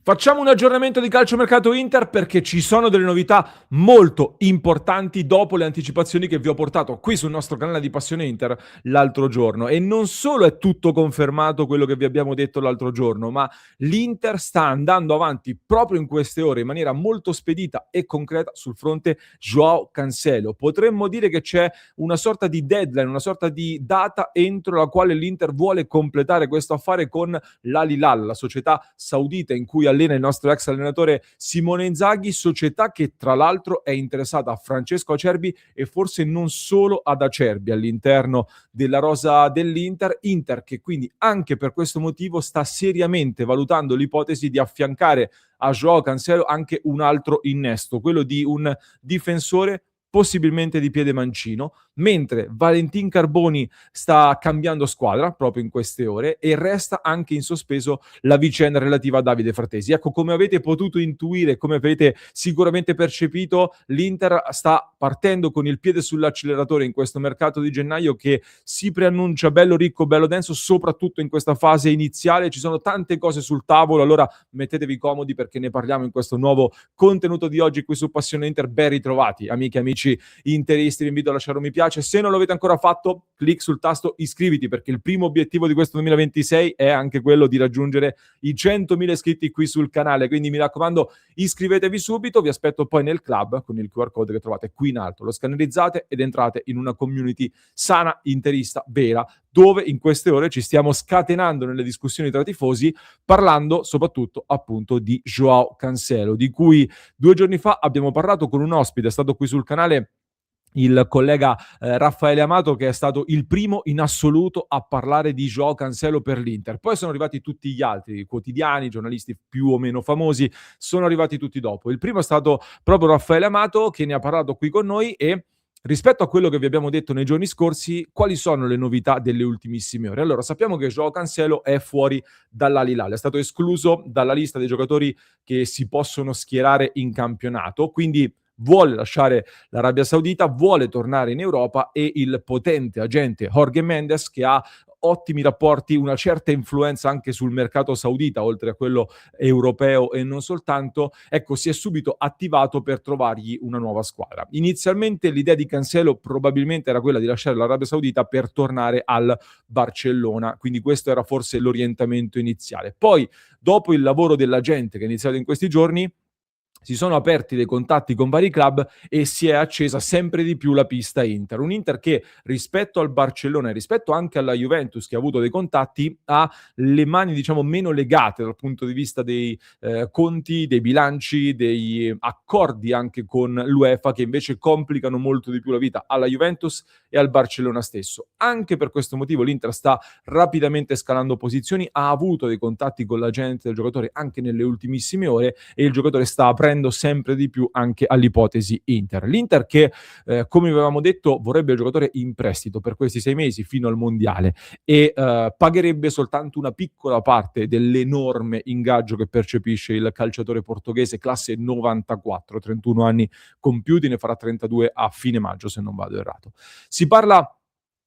Facciamo un aggiornamento di calciomercato Inter perché ci sono delle novità molto importanti dopo le anticipazioni che vi ho portato qui sul nostro canale di Passione Inter l'altro giorno. E non solo è tutto confermato quello che vi abbiamo detto l'altro giorno, ma l'Inter sta andando avanti proprio in queste ore in maniera molto spedita e concreta sul fronte Joao Cancelo. Potremmo dire che c'è una sorta di deadline, una sorta di data entro la quale l'Inter vuole completare questo affare con l'Al Hilal, la società saudita in cui allena il nostro ex allenatore Simone Inzaghi, società che tra l'altro è interessata a Francesco Acerbi e forse non solo ad Acerbi all'interno della rosa dell'Inter, Inter che quindi anche per questo motivo sta seriamente valutando l'ipotesi di affiancare a Joao Cancelo anche un altro innesto, quello di un difensore possibilmente di piede mancino, mentre Valentin Carboni sta cambiando squadra proprio in queste ore e resta anche in sospeso la vicenda relativa a Davide Fratesi. Ecco, come avete potuto intuire, come avete sicuramente percepito, l'Inter sta partendo con il piede sull'acceleratore in questo mercato di gennaio che si preannuncia bello ricco, bello denso, soprattutto in questa fase iniziale. Ci sono tante cose sul tavolo, allora mettetevi comodi perché ne parliamo in questo nuovo contenuto di oggi qui su Passione Inter. Ben ritrovati, amiche e amici interisti, vi invito a lasciare un mi piace. Se non l'avete ancora fatto, clic sul tasto iscriviti perché il primo obiettivo di questo 2026 è anche quello di raggiungere i 100.000 iscritti qui sul canale, quindi mi raccomando iscrivetevi subito, vi aspetto poi nel club con il QR code che trovate qui in alto, lo scannerizzate ed entrate in una community sana, interista, vera, dove in queste ore ci stiamo scatenando nelle discussioni tra tifosi parlando soprattutto appunto di Joao Cancelo, di cui 2 giorni fa abbiamo parlato con un ospite, è stato qui sul canale il collega Raffaele Amato, che è stato il primo in assoluto a parlare di Joao Cancelo per l'Inter. Poi sono arrivati tutti gli altri quotidiani, giornalisti più o meno famosi, sono arrivati tutti dopo. Il primo è stato proprio Raffaele Amato che ne ha parlato qui con noi e rispetto a quello che vi abbiamo detto nei giorni scorsi, quali sono le novità delle ultimissime ore? Allora, sappiamo che Joao Cancelo è fuori dall'Al Hilal, è stato escluso dalla lista dei giocatori che si possono schierare in campionato, quindi vuole lasciare l'Arabia Saudita, vuole tornare in Europa e il potente agente Jorge Mendes, che ha ottimi rapporti, una certa influenza anche sul mercato saudita, oltre a quello europeo e non soltanto, ecco, si è subito attivato per trovargli una nuova squadra. Inizialmente l'idea di Cancelo probabilmente era quella di lasciare l'Arabia Saudita per tornare al Barcellona, quindi questo era forse l'orientamento iniziale. Poi, dopo il lavoro dell'agente che è iniziato in questi giorni, si sono aperti dei contatti con vari club e si è accesa sempre di più la pista Inter. Un Inter che rispetto al Barcellona e rispetto anche alla Juventus, che ha avuto dei contatti, ha le mani diciamo meno legate dal punto di vista dei conti, dei bilanci, dei accordi anche con l'UEFA, che invece complicano molto di più la vita alla Juventus e al Barcellona stesso. Anche per questo motivo l'Inter sta rapidamente scalando posizioni, ha avuto dei contatti con l'agente del giocatore anche nelle ultimissime ore e il giocatore sta aprendo sempre di più anche all'ipotesi Inter. L'Inter che, come avevamo detto, vorrebbe il giocatore in prestito per questi 6 mesi fino al Mondiale e pagherebbe soltanto una piccola parte dell'enorme ingaggio che percepisce il calciatore portoghese, classe 94, 31 anni compiuti, ne farà 32 a fine maggio se non vado errato. Si parla,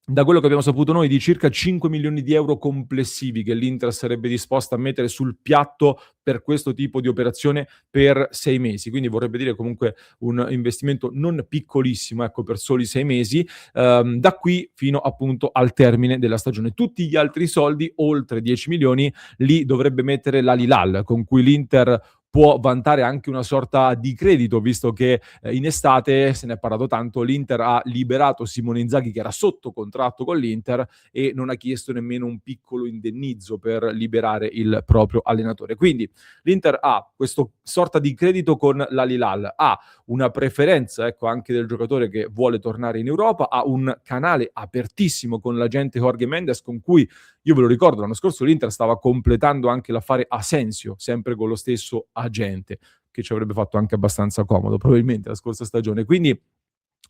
da quello che abbiamo saputo noi, di circa 5 milioni di euro complessivi che l'Inter sarebbe disposta a mettere sul piatto per questo tipo di operazione per 6 mesi, quindi vorrebbe dire comunque un investimento non piccolissimo, ecco, per soli 6 mesi, da qui fino appunto al termine della stagione. Tutti gli altri soldi, oltre 10 milioni, li dovrebbe mettere l'Al Hilal, con cui l'Inter può vantare anche una sorta di credito, visto che in estate, se ne è parlato tanto, l'Inter ha liberato Simone Inzaghi che era sotto contratto con l'Inter e non ha chiesto nemmeno un piccolo indennizzo per liberare il proprio allenatore. Quindi l'Inter ha questo sorta di credito con l'Al Hilal, ha una preferenza, ecco, anche del giocatore che vuole tornare in Europa, ha un canale apertissimo con l'agente Jorge Mendes, con cui, io ve lo ricordo, l'anno scorso l'Inter stava completando anche l'affare Asensio, sempre con lo stesso agente, che ci avrebbe fatto anche abbastanza comodo, probabilmente, la scorsa stagione. Quindi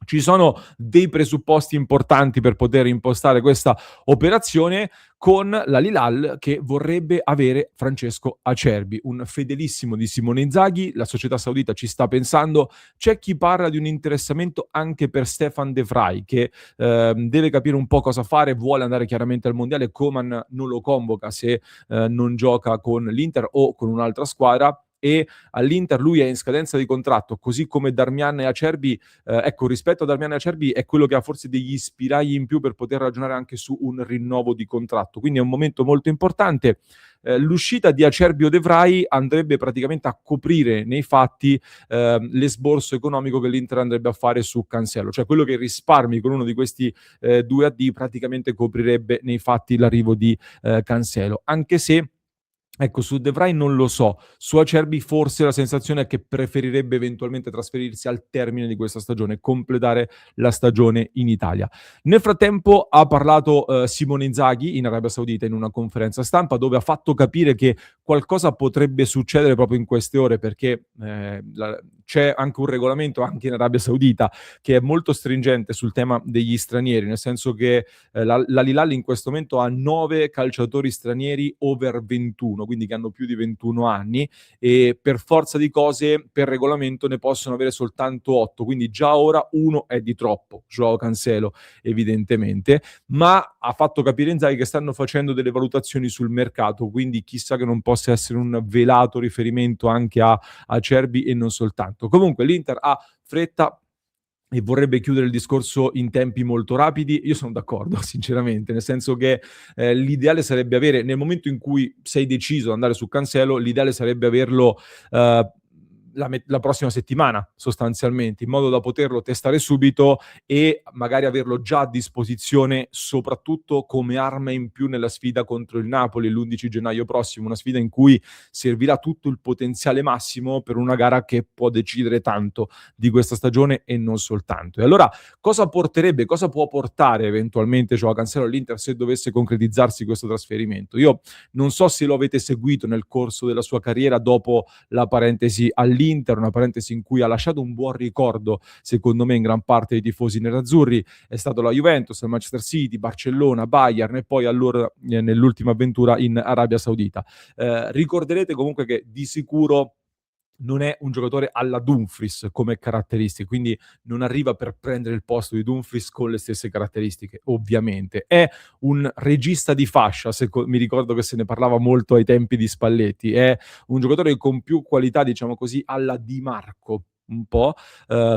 Ci sono dei presupposti importanti per poter impostare questa operazione con l'Al-Hilal che vorrebbe avere Francesco Acerbi, un fedelissimo di Simone Inzaghi. La società saudita ci sta pensando. C'è chi parla di un interessamento anche per Stefan De Vrij che deve capire un po' cosa fare, vuole andare chiaramente al mondiale. Coman non lo convoca se non gioca con l'Inter o con un'altra squadra, e all'Inter lui è in scadenza di contratto, così come Darmian e Acerbi. Ecco, rispetto a Darmian e Acerbi è quello che ha forse degli spiragli in più per poter ragionare anche su un rinnovo di contratto, quindi è un momento molto importante. L'uscita di Acerbi o De Vrij andrebbe praticamente a coprire nei fatti l'esborso economico che l'Inter andrebbe a fare su Cancelo, cioè quello che risparmi con uno di questi due AD praticamente coprirebbe nei fatti l'arrivo di Cancelo, anche se ecco, su De Vrij non lo so. Su Acerbi forse la sensazione è che preferirebbe eventualmente trasferirsi al termine di questa stagione, completare la stagione in Italia. Nel frattempo ha parlato Simone Inzaghi in Arabia Saudita in una conferenza stampa dove ha fatto capire che qualcosa potrebbe succedere proprio in queste ore, perché c'è anche un regolamento anche in Arabia Saudita che è molto stringente sul tema degli stranieri, nel senso che l'Al-Hilal in questo momento ha 9 calciatori stranieri over 21, quindi che hanno più di 21 anni, e per forza di cose, per regolamento, ne possono avere soltanto 8, quindi già ora uno è di troppo, Joao Cancelo evidentemente, ma ha fatto capire Inzaghi che stanno facendo delle valutazioni sul mercato, quindi chissà che non possa essere un velato riferimento anche a Acerbi e non soltanto. Comunque l'Inter ha fretta e vorrebbe chiudere il discorso in tempi molto rapidi. Io sono d'accordo, sinceramente, nel senso che l'ideale sarebbe avere, nel momento in cui sei deciso ad andare su Cancelo, l'ideale sarebbe averlo la prossima settimana, sostanzialmente, in modo da poterlo testare subito e magari averlo già a disposizione, soprattutto come arma in più nella sfida contro il Napoli l'11 gennaio prossimo, una sfida in cui servirà tutto il potenziale massimo per una gara che può decidere tanto di questa stagione e non soltanto. E allora cosa porterebbe, cosa può portare eventualmente Joao Cancelo all'Inter se dovesse concretizzarsi questo trasferimento? Io non so se lo avete seguito nel corso della sua carriera dopo la parentesi all'Inter, una parentesi in cui ha lasciato un buon ricordo, secondo me, in gran parte dei tifosi nerazzurri. È stato la Juventus, il Manchester City, Barcellona, Bayern e poi allora nell'ultima avventura in Arabia Saudita. Ricorderete comunque che di sicuro non è un giocatore alla Dumfries come caratteristiche, quindi non arriva per prendere il posto di Dumfries con le stesse caratteristiche, ovviamente. È un regista di fascia, mi ricordo che se ne parlava molto ai tempi di Spalletti, è un giocatore con più qualità, diciamo così, alla Di Marco, un po',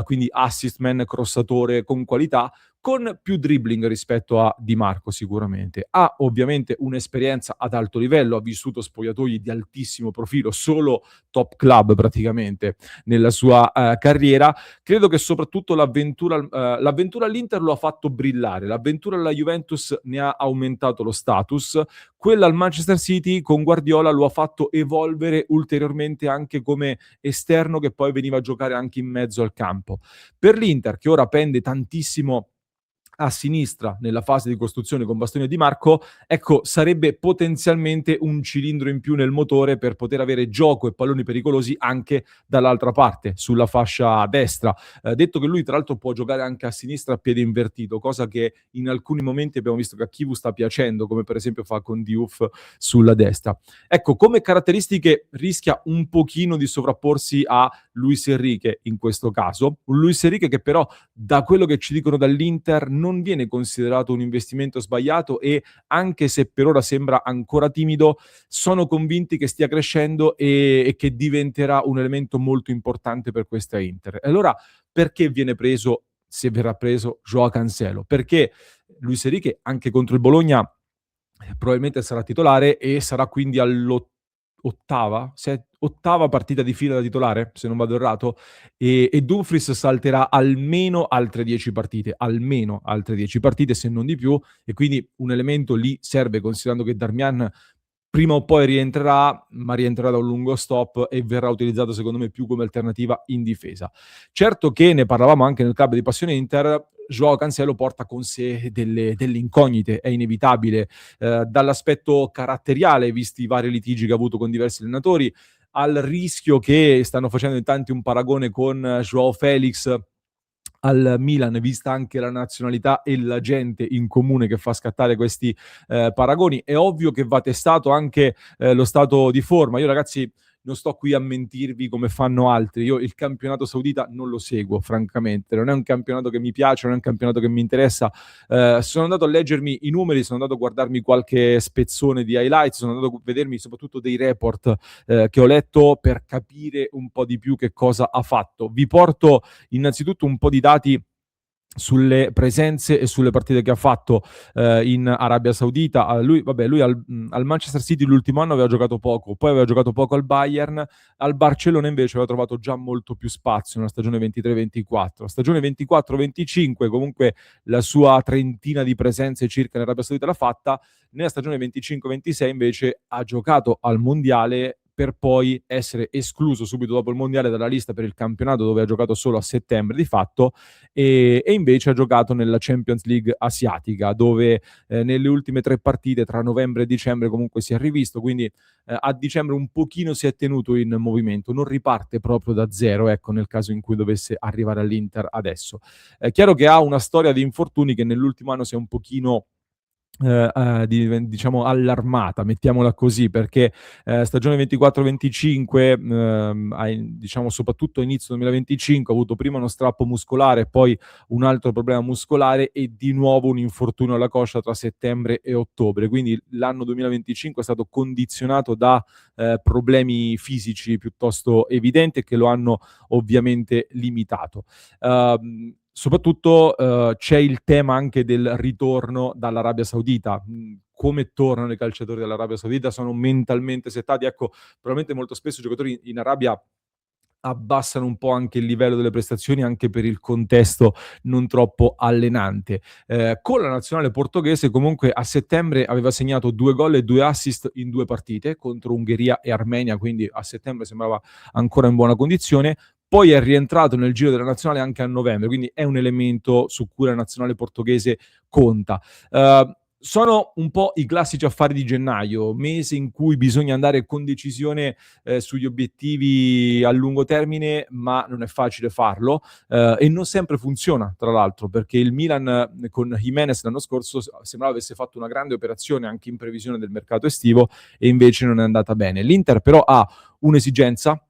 quindi assist man, crossatore con qualità, con più dribbling rispetto a Di Marco sicuramente. Ha ovviamente un'esperienza ad alto livello, ha vissuto spogliatoi di altissimo profilo, solo top club praticamente nella sua carriera. Credo che soprattutto l'avventura all'Inter lo ha fatto brillare, l'avventura alla Juventus ne ha aumentato lo status, quella al Manchester City con Guardiola lo ha fatto evolvere ulteriormente anche come esterno che poi veniva a giocare anche in mezzo al campo. Per l'Inter, che ora pende tantissimo a sinistra nella fase di costruzione con Bastoni e Di Marco, ecco, sarebbe potenzialmente un cilindro in più nel motore per poter avere gioco e palloni pericolosi anche dall'altra parte, sulla fascia destra. Detto che lui tra l'altro può giocare anche a sinistra a piede invertito, cosa che in alcuni momenti abbiamo visto che a Chivu sta piacendo, come per esempio fa con Diouf sulla destra. Ecco, come caratteristiche rischia un pochino di sovrapporsi a Luis Enrique in questo caso, un Luis Enrique che però da quello che ci dicono dall'Inter non viene considerato un investimento sbagliato e anche se per ora sembra ancora timido, sono convinti che stia crescendo e che diventerà un elemento molto importante per questa Inter. E allora perché viene preso, se verrà preso, Joao Cancelo? Perché Luis Enrique anche contro il Bologna probabilmente sarà titolare e sarà quindi ottava partita di fila da titolare, se non vado errato, e Dumfries salterà almeno altre 10 partite, se non di più, e quindi un elemento lì serve, considerando che Darmian prima o poi rientrerà, ma rientrerà da un lungo stop e verrà utilizzato secondo me più come alternativa in difesa. Certo che ne parlavamo anche nel club di Passione Inter, Joao Cancelo porta con sé delle incognite, è inevitabile, dall'aspetto caratteriale, visti i vari litigi che ha avuto con diversi allenatori, al rischio che stanno facendo in tanti un paragone con Joao Felix, al Milan, vista anche la nazionalità e la gente in comune che fa scattare questi paragoni. È ovvio che va testato anche lo stato di forma. Io ragazzi non sto qui a mentirvi come fanno altri. Io il campionato saudita non lo seguo, francamente. Non è un campionato che mi piace, non è un campionato che mi interessa. Sono andato a leggermi i numeri, sono andato a guardarmi qualche spezzone di highlights, sono andato a vedermi soprattutto dei report che ho letto per capire un po' di più che cosa ha fatto. Vi porto innanzitutto un po' di dati sulle presenze e sulle partite che ha fatto in Arabia Saudita. Lui al Manchester City l'ultimo anno aveva giocato poco, poi aveva giocato poco al Bayern, al Barcellona invece aveva trovato già molto più spazio nella stagione 23-24. La stagione 24-25 comunque la sua trentina di presenze circa in Arabia Saudita l'ha fatta. Nella stagione 25-26 invece ha giocato al Mondiale per poi essere escluso subito dopo il Mondiale dalla lista per il campionato, dove ha giocato solo a settembre di fatto, e invece ha giocato nella Champions League asiatica, dove nelle ultime 3 partite tra novembre e dicembre comunque si è rivisto, quindi a dicembre un pochino si è tenuto in movimento, non riparte proprio da zero, ecco, nel caso in cui dovesse arrivare all'Inter adesso. È chiaro che ha una storia di infortuni che nell'ultimo anno si è un pochino diciamo allarmata, mettiamola così, perché stagione 24-25, diciamo soprattutto a inizio 2025 ha avuto prima uno strappo muscolare, poi un altro problema muscolare e di nuovo un infortunio alla coscia tra settembre e ottobre, quindi l'anno 2025 è stato condizionato da problemi fisici piuttosto evidenti che lo hanno ovviamente limitato. Soprattutto c'è il tema anche del ritorno dall'Arabia Saudita. Come tornano i calciatori dall'Arabia Saudita? Sono mentalmente settati. Ecco, probabilmente molto spesso i giocatori in Arabia abbassano un po' anche il livello delle prestazioni anche per il contesto non troppo allenante. Con la nazionale portoghese comunque a settembre aveva segnato 2 gol e 2 assist in 2 partite contro Ungheria e Armenia, quindi a settembre sembrava ancora in buona condizione. Poi è rientrato nel giro della nazionale anche a novembre, quindi è un elemento su cui la nazionale portoghese conta. Sono un po' i classici affari di gennaio, mese in cui bisogna andare con decisione sugli obiettivi a lungo termine, ma non è facile farlo e non sempre funziona, tra l'altro, perché il Milan con Jimenez l'anno scorso sembrava avesse fatto una grande operazione anche in previsione del mercato estivo e invece non è andata bene. L'Inter però ha un'esigenza,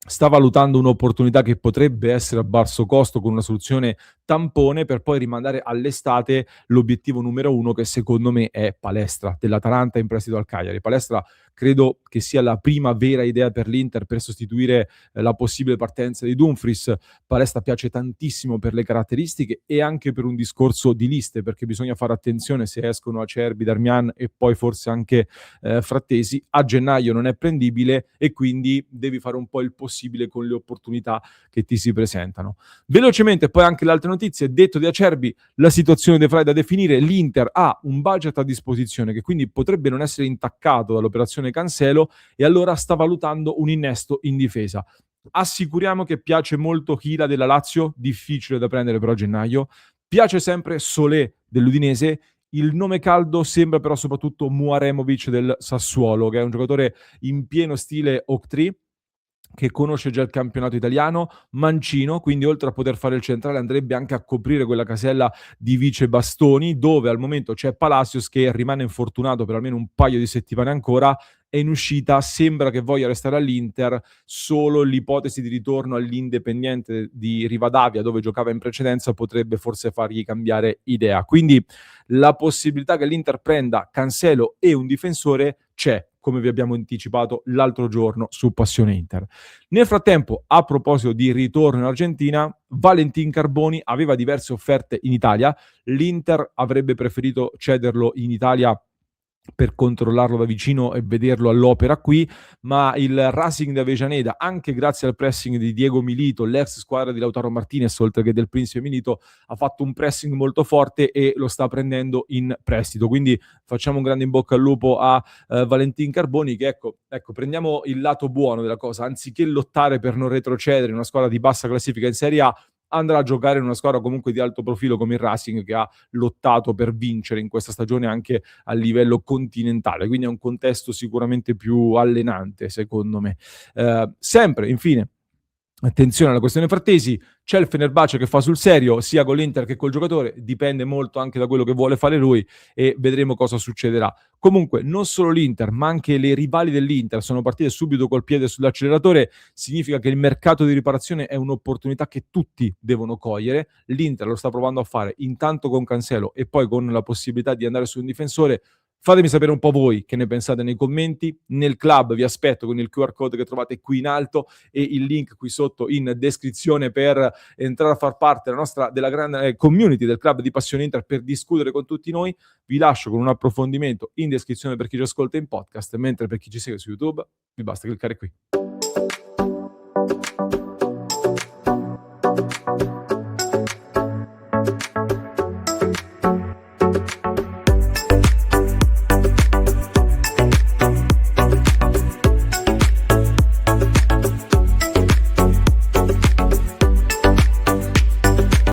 sta valutando un'opportunità che potrebbe essere a basso costo con una soluzione tampone per poi rimandare all'estate l'obiettivo numero 1 che secondo me è Palestra dell'Atalanta in prestito al Cagliari. Palestra credo che sia la prima vera idea per l'Inter per sostituire la possibile partenza di Dumfries. Palestra piace tantissimo per le caratteristiche e anche per un discorso di liste, perché bisogna fare attenzione se escono Acerbi, Darmian e poi forse anche Frattesi. A gennaio non è prendibile e quindi devi fare un po' il possibile con le opportunità che ti si presentano. Velocemente poi anche le altre notizie, detto di Acerbi, la situazione dei Fly da definire, l'Inter ha un budget a disposizione che quindi potrebbe non essere intaccato dall'operazione Cancelo e allora sta valutando un innesto in difesa. Assicuriamo che piace molto Hila della Lazio, difficile da prendere però a gennaio, piace sempre Solé dell'Udinese, il nome caldo sembra però soprattutto Muaremovic del Sassuolo, che è un giocatore in pieno stile Octree, che conosce già il campionato italiano, mancino, quindi oltre a poter fare il centrale andrebbe anche a coprire quella casella di vice Bastoni, dove al momento c'è Palacios che rimane infortunato per almeno un paio di settimane ancora, è in uscita, sembra che voglia restare all'Inter, solo l'ipotesi di ritorno all'Independiente di Rivadavia, dove giocava in precedenza, potrebbe forse fargli cambiare idea. Quindi la possibilità che l'Inter prenda Cancelo e un difensore c'è, come vi abbiamo anticipato l'altro giorno su Passione Inter. Nel frattempo, a proposito di ritorno in Argentina, Valentin Carboni aveva diverse offerte in Italia, l'Inter avrebbe preferito cederlo in Italia per controllarlo da vicino e vederlo all'opera qui, ma il Racing di Avellaneda, anche grazie al pressing di Diego Milito, l'ex squadra di Lautaro Martinez, oltre che del Principe Milito, ha fatto un pressing molto forte e lo sta prendendo in prestito. Quindi facciamo un grande in bocca al lupo a Valentin Carboni, che ecco, prendiamo il lato buono della cosa, anziché lottare per non retrocedere in una squadra di bassa classifica in Serie A, andrà a giocare in una squadra comunque di alto profilo come il Racing, che ha lottato per vincere in questa stagione anche a livello continentale, quindi è un contesto sicuramente più allenante secondo me. Sempre, infine, Attenzione alla questione Frattesi, c'è il Fenerbahce che fa sul serio sia con l'Inter che col giocatore, dipende molto anche da quello che vuole fare lui e vedremo cosa succederà. Comunque non solo l'Inter, ma anche le rivali dell'Inter sono partite subito col piede sull'acceleratore, significa che il mercato di riparazione è un'opportunità che tutti devono cogliere. L'Inter lo sta provando a fare intanto con Cancelo e poi con la possibilità di andare su un difensore. Fatemi sapere un po' voi che ne pensate nei commenti. Nel club vi aspetto con il QR code che trovate qui in alto e il link qui sotto in descrizione per entrare a far parte della grande community del club di Passione Inter per discutere con tutti noi. Vi lascio con un approfondimento in descrizione per chi ci ascolta in podcast, mentre per chi ci segue su YouTube vi basta cliccare qui.